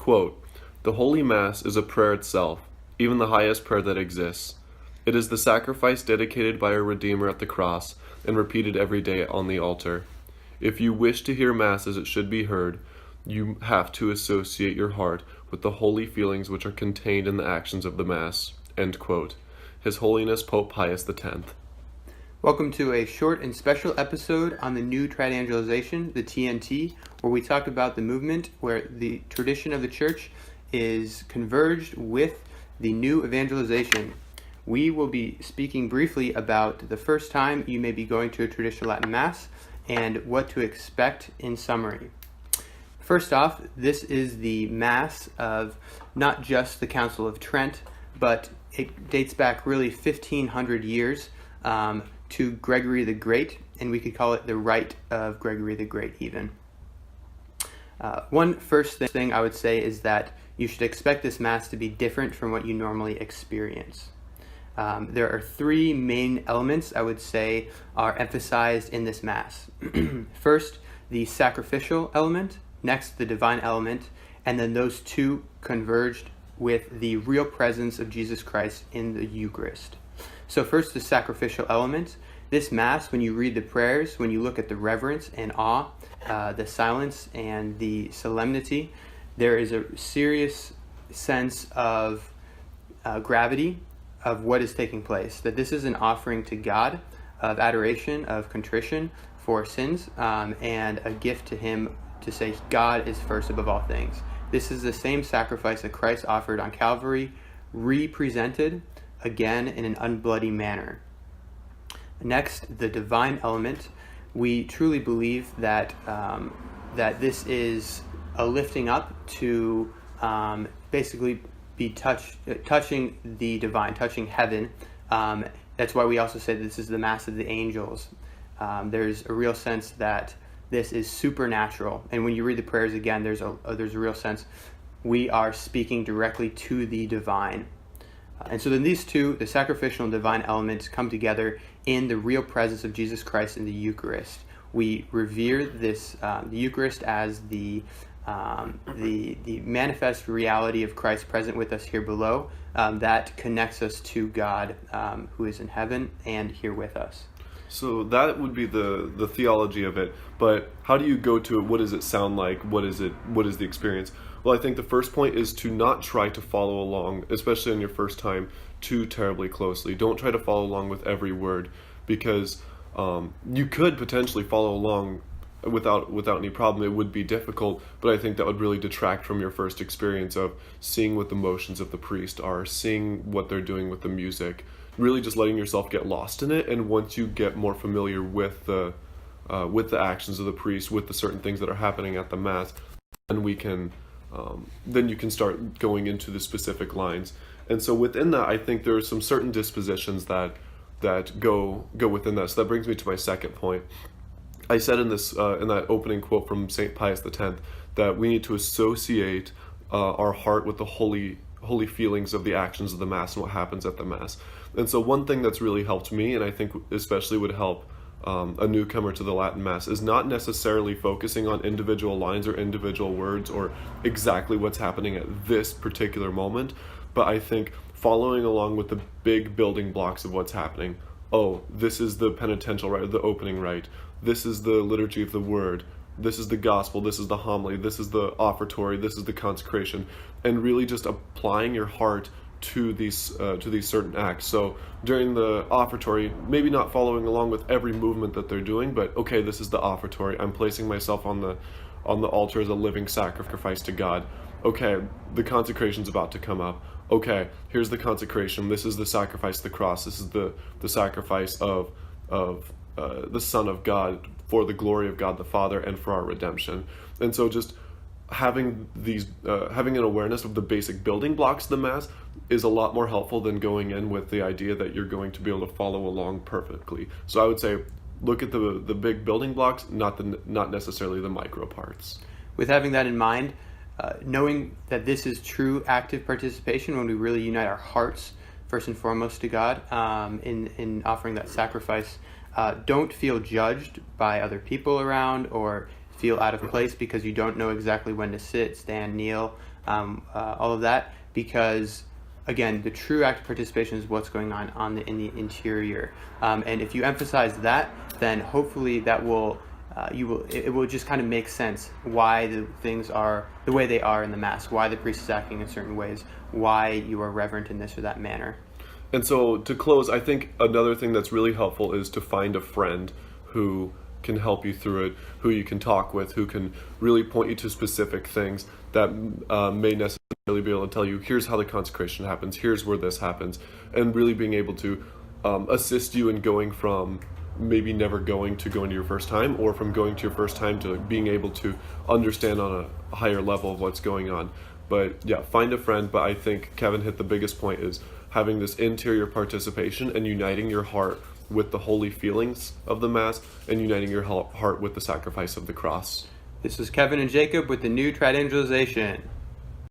Quote, "The Holy Mass is a prayer itself, even the highest prayer that exists. It is the sacrifice dedicated by our Redeemer at the cross and repeated every day on the altar. If you wish to hear Mass as it should be heard, you have to associate your heart with the holy feelings which are contained in the actions of the Mass." End quote. His Holiness Pope Pius X. Welcome to a short and special episode on the New Triadangelization, the TNT, where we talk about the movement where the tradition of the Church is converged with the new evangelization. We will be speaking briefly about the first time you may be going to a traditional Latin Mass and what to expect in summary. First off, this is the Mass of not just the Council of Trent, but it dates back really 1,500 years to Gregory the Great, and we could call it the Rite of Gregory the Great even. One first thing I would say is that you should expect this Mass to be different from what you normally experience. There are three main elements I would say are emphasized in this Mass. First, the sacrificial element, next the divine element, and then those two converged with the real presence of Jesus Christ in the Eucharist. So first, the sacrificial element. This Mass, when you read the prayers, when you look at the reverence and awe, the silence and the solemnity, there is a serious sense of gravity of what is taking place. That this is an offering to God of adoration, of contrition for sins, and a gift to Him to say God is first above all things. This is the same sacrifice that Christ offered on Calvary, represented again in an unbloody manner. Next, the divine element. We truly believe that that this is a lifting up to basically be touching the divine, touching heaven. That's why we also say this is the Mass of the angels. There's a real sense that this is supernatural, and when you read the prayers again, there's a real sense we are speaking directly to the divine. And so then these two, the sacrificial and divine elements, come together in the real presence of Jesus Christ in the Eucharist. We revere this the Eucharist as the manifest reality of Christ present with us here below, that connects us to God who is in heaven and here with us. So that would be the theology of it, but how do you go to it? What does it sound like? What is the experience? Well, I think the first point is to not try to follow along, especially on your first time, too terribly closely. Don't try to follow along with every word, because you could potentially follow along without any problem. It would be difficult, but I think that would really detract from your first experience of seeing what the motions of the priest are, seeing what they're doing with the music, really just letting yourself get lost in it. And once you get more familiar with the actions of the priest, with the certain things that are happening at the Mass, then you can start going into the specific lines. And so within that, I think there are some certain dispositions that go within that. So that brings me to my second point. I said in that opening quote from St. Pius X that we need to associate our heart with the holy feelings of the actions of the Mass and what happens at the Mass. And so one thing that's really helped me, and I think especially would help a newcomer to the Latin Mass, is not necessarily focusing on individual lines or individual words or exactly what's happening at this particular moment, but I think following along with the big building blocks of what's happening. Oh, this is the penitential rite, the opening rite. This is the liturgy of the word. This is the gospel. This is the homily. This is the offertory. This is the consecration. And really just applying your heart to these certain acts. So during the offertory, maybe not following along with every movement that they're doing, but okay, this is the offertory. I'm placing myself on the altar as a living sacrifice to God. Okay, the consecration's about to come up. Okay, here's the consecration. This is the sacrifice of the cross. This is the sacrifice of the Son of God for the glory of God the Father and for our redemption. And so just having an awareness of the basic building blocks of the Mass is a lot more helpful than going in with the idea that you're going to be able to follow along perfectly. So I would say look at the big building blocks, not necessarily the micro parts. With having that in mind, knowing that this is true active participation when we really unite our hearts first and foremost to God in offering that sacrifice, don't feel judged by other people around or feel out of place because you don't know exactly when to sit, stand, kneel, all of that, because again, the true active participation is what's going on in the interior, and if you emphasize that, then hopefully that will it will just kind of make sense why the things are the way they are in the Mass, why the priest is acting in certain ways, why you are reverent in this or that manner. And so to close, I think another thing that's really helpful is to find a friend who can help you through it, who you can talk with, who can really point you to specific things that may necessarily be able to tell you, here's how the consecration happens, here's where this happens, and really being able to assist you in going from maybe never going to your first time, or from going to your first time to being able to understand on a higher level of what's going on. But yeah, find a friend. But I think Kevin hit the biggest point, is having this interior participation and uniting your heart with the holy feelings of the Mass, and uniting your heart with the sacrifice of the cross. This is Kevin and Jacob with the new Triangulation.